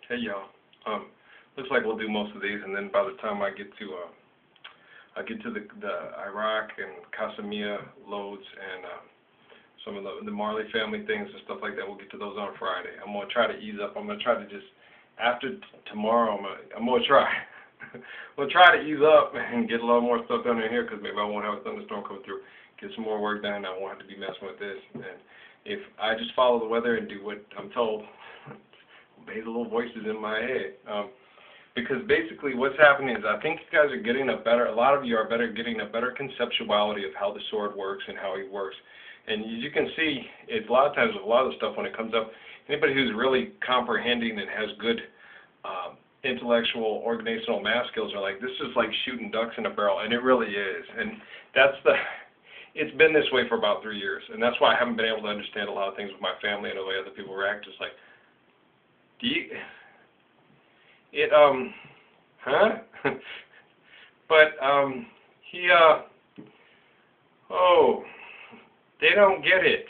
Hey y'all. Looks like we'll do most of these, and then by the time I get to the Iraq and Casamia loads and some of the Marley family things and stuff like that, we'll get to those on Friday. I'm gonna try to ease up. I'm gonna try to just after tomorrow. I'm gonna try. We'll try to ease up and get a lot more stuff done in here because maybe I won't have a thunderstorm come through. Get some more work done. I won't have to be messing with this. And if I just follow the weather and do what I'm told, obey the little voices in my head. Because basically what's happening is I think you guys are getting a lot of you are getting a better conceptuality of how the sword works and how he works. And as you can see, it's a lot of times with a lot of the stuff when it comes up, anybody who's really comprehending and has good intellectual organizational math skills are like, this is like shooting ducks in a barrel, and it really is. And it's been this way for about 3 years, and that's why I haven't been able to understand a lot of things with my family and the way other people react. Just like, they don't get it.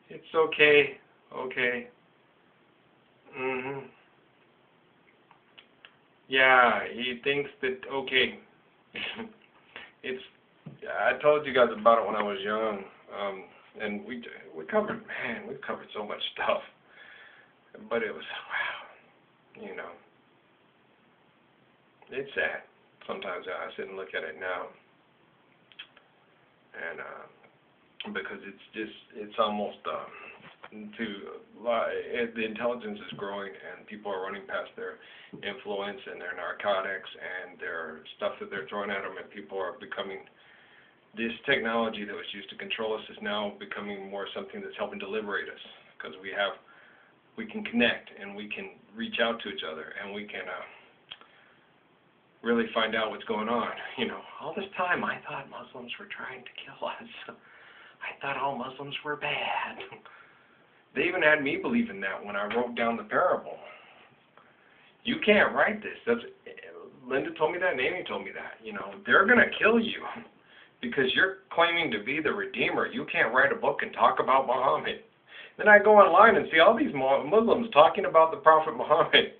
It's okay. Yeah, he thinks that, okay. I told you guys about it when I was young, and we've covered so much stuff, but it was, wow, it's sad. Sometimes I sit and look at it now, and because it's almost, the intelligence is growing, and people are running past their influence and their narcotics and their stuff that they're throwing at them, and people are becoming, this technology that was used to control us is now becoming more something that's helping to liberate us, because we can connect and we can reach out to each other and we can really find out what's going on. All this time I thought Muslims were trying to kill us. I thought all Muslims were bad. They even had me believing that when I wrote down the parable. You can't write this. Linda told me that, and Amy told me that. They're going to kill you because you're claiming to be the Redeemer. You can't write a book and talk about Muhammad. Then I go online and see all these Muslims talking about the Prophet Muhammad.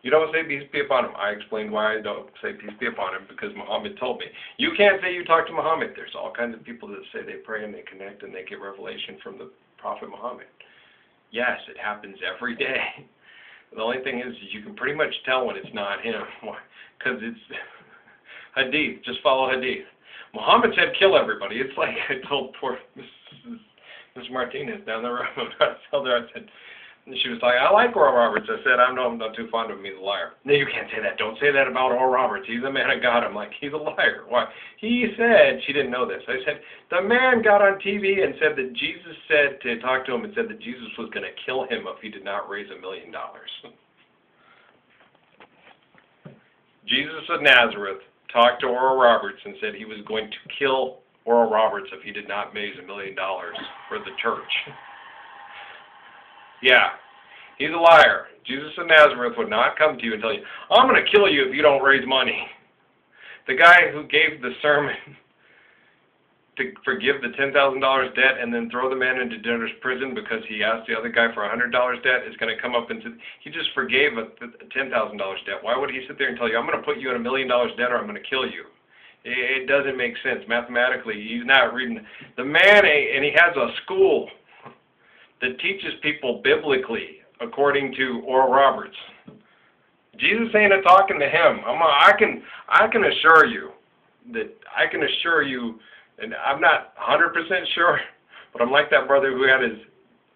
You don't say peace be upon him. I explained why I don't say peace be upon him, because Muhammad told me. You can't say you talk to Muhammad. There's all kinds of people that say they pray and they connect and they get revelation from the Prophet Muhammad. Yes, it happens every day. The only thing is you can pretty much tell when it's not him. Why? Because it's Hadith. Just follow Hadith. Muhammad said kill everybody. It's like I told poor Ms. Martinez down the road. I told her, I said, and she was like, I like Oral Roberts. I said, I'm not too fond of him. He's a liar. No, you can't say that. Don't say that about Oral Roberts. He's a man of God. I'm like, he's a liar. Why? He said, she didn't know this. I said, the man got on TV and said that Jesus said to talk to him and said that Jesus was going to kill him if he did not raise $1 million. Jesus of Nazareth talked to Oral Roberts and said he was going to kill Oral Roberts if he did not raise $1 million for the church. Yeah, he's a liar. Jesus of Nazareth would not come to you and tell you, I'm going to kill you if you don't raise money. The guy who gave the sermon to forgive the $10,000 debt and then throw the man into debtor's prison because he asked the other guy for $100 debt is going to come up and say, he just forgave a $10,000 debt. Why would he sit there and tell you, I'm going to put you in $1 million debt or I'm going to kill you? It doesn't make sense. Mathematically, he's not reading. The man, and he has a school that teaches people biblically according to Oral Roberts. Jesus ain't talking to him. I can assure you, and I'm not 100% sure, but I'm like that brother who had his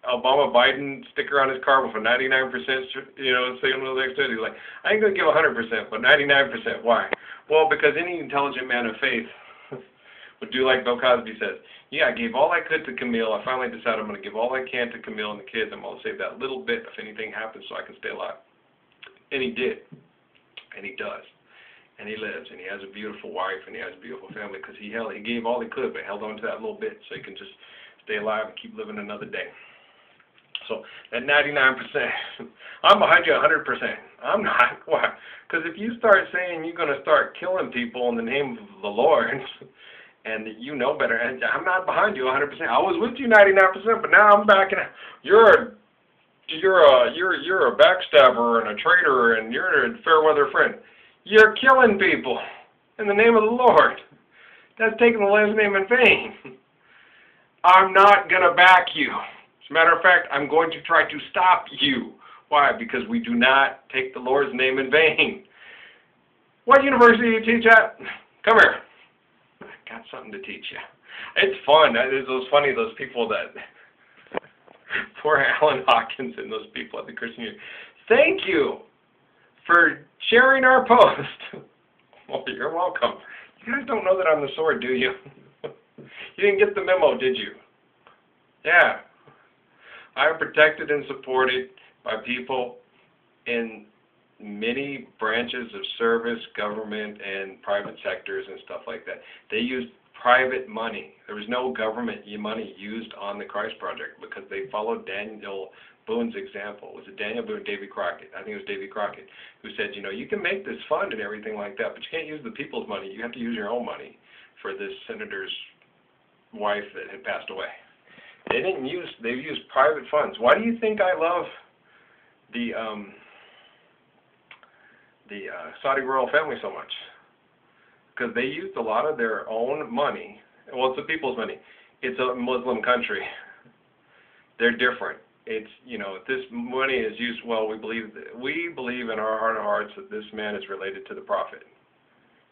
Obama-Biden sticker on his car with a 99%, signal next to it. He's like, I ain't going to give 100%, but 99%. Why? Well, because any intelligent man of faith would do like Bill Cosby says. Yeah, I gave all I could to Camille. I finally decided I'm going to give all I can to Camille and the kids. I'm going to save that little bit if anything happens so I can stay alive. And he did. And he does. And he lives. And he has a beautiful wife and he has a beautiful family because he gave all he could but held on to that little bit so he can just stay alive and keep living another day. So that 99%, I'm behind you 100%. I'm not. Why? Because if you start saying you're going to start killing people in the name of the Lord, and you know better, and I'm not behind you 100%. I was with you 99%, but now I'm backing out. You're a you're a backstabber and a traitor and you're a fair weather friend. You're killing people in the name of the Lord. That's taking the Lord's name in vain. I'm not going to back you. As a matter of fact, I'm going to try to stop you. Why? Because we do not take the Lord's name in vain. What university do you teach at? Come here. I got something to teach you. It's fun. Those people that, poor Alan Hawkins and those people at the Christian Union. Thank you for sharing our post. Well, you're welcome. You guys don't know that I'm the sword, do you? You didn't get the memo, did you? Yeah. I am protected and supported by people in many branches of service, government, and private sectors and stuff like that. They used private money. There was no government money used on the Christ Project because they followed Daniel Boone's example. Was it Daniel Boone, Davy Crockett? I think it was Davy Crockett who said, you know, you can make this fund and everything like that, but you can't use the people's money. You have to use your own money for this senator's wife that had passed away. They used private funds. Why do you think I love the Saudi royal family so much? Because they used a lot of their own money. Well, it's the people's money. It's a Muslim country. They're different. It's, you know, this money is used, well, we believe in our heart of hearts that this man is related to the prophet.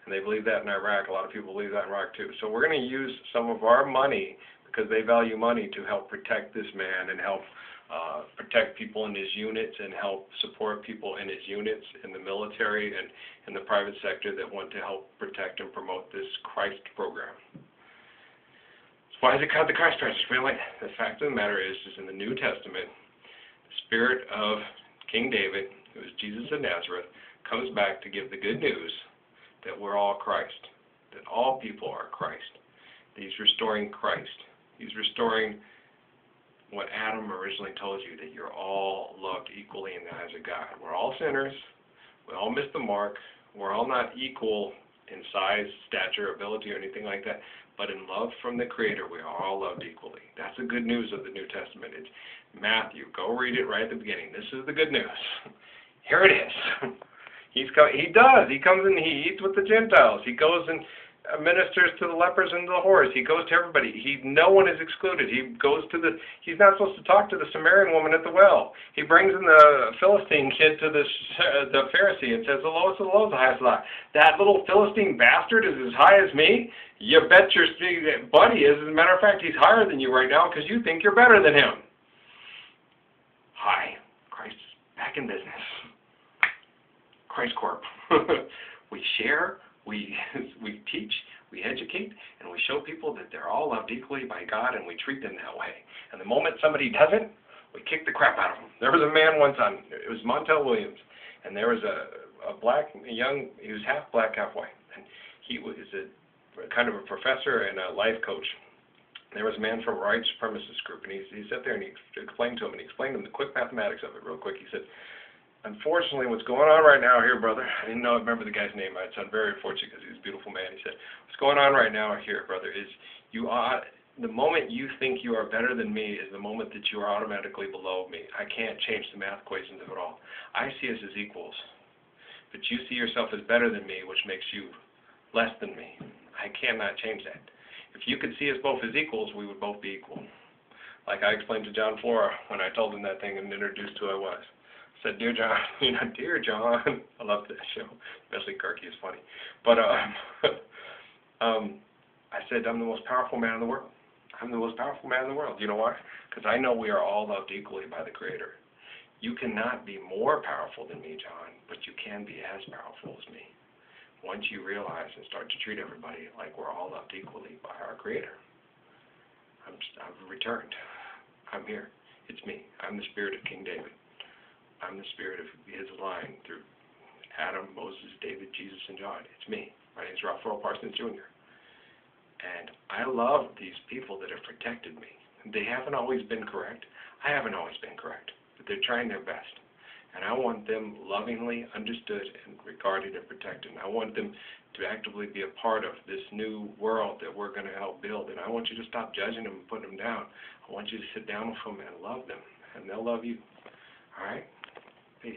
And they believe that in Iraq. A lot of people believe that in Iraq too. So we're going to use some of our money, because they value money, to help protect this man and help protect people in his units and help support people in his units in the military and in the private sector that want to help protect and promote this Christ program. So why is it called the Christ Project? Really, the fact of the matter is in the New Testament, the spirit of King David, who is Jesus of Nazareth, comes back to give the good news that we're all Christ, that all people are Christ. He's restoring Christ. He's restoring what Adam originally told you, that you're all loved equally in the eyes of God. We're all sinners. We all miss the mark. We're all not equal in size, stature, ability, or anything like that. But in love from the Creator, we are all loved equally. That's the good news of the New Testament. It's Matthew. Go read it right at the beginning. This is the good news. Here it is. He comes and he eats with the Gentiles. He goes and ministers to the lepers and the whores. He goes to everybody. No one is excluded. He's not supposed to talk to the Samaritan woman at the well. He brings in the Philistine kid to the Pharisee and says, the lowest of the low is the highest of the high. That little Philistine bastard is as high as me? You bet your buddy is. As a matter of fact, he's higher than you right now because you think you're better than him. Hi. Christ is back in business. Christ Corp. We share. We teach, we educate, and we show people that they're all loved equally by God, and we treat them that way. And the moment somebody doesn't, we kick the crap out of them. There was a man one time, it was Montel Williams, and there was he was half black, half white, and he was a kind of a professor and a life coach. There was a man from a white supremacist group, and he sat there and he explained to him the quick mathematics of it real quick. He said, unfortunately, what's going on right now here, brother, I didn't remember the guy's name. I sound very fortunate because he was a beautiful man. He said, what's going on right now here, brother, is the moment you think you are better than me is the moment that you are automatically below me. I can't change the math equations of it all. I see us as equals, but you see yourself as better than me, which makes you less than me. I cannot change that. If you could see us both as equals, we would both be equal. Like I explained to John Flora when I told him that thing and introduced who I was. Said, dear John, dear John, I love that show, especially Kirky is funny. But I said, I'm the most powerful man in the world. I'm the most powerful man in the world. You know why? Because I know we are all loved equally by the Creator. You cannot be more powerful than me, John, but you can be as powerful as me. Once you realize and start to treat everybody like we're all loved equally by our Creator. I've returned. I'm here. It's me. I'm the spirit of King David. I'm the spirit of his line through Adam, Moses, David, Jesus, and John. It's me. My name is Ralph Earl Parsons Jr. And I love these people that have protected me. They haven't always been correct. I haven't always been correct. But they're trying their best. And I want them lovingly understood and regarded and protected. And I want them to actively be a part of this new world that we're going to help build. And I want you to stop judging them and putting them down. I want you to sit down with them and love them. And they'll love you. Alright? Peace.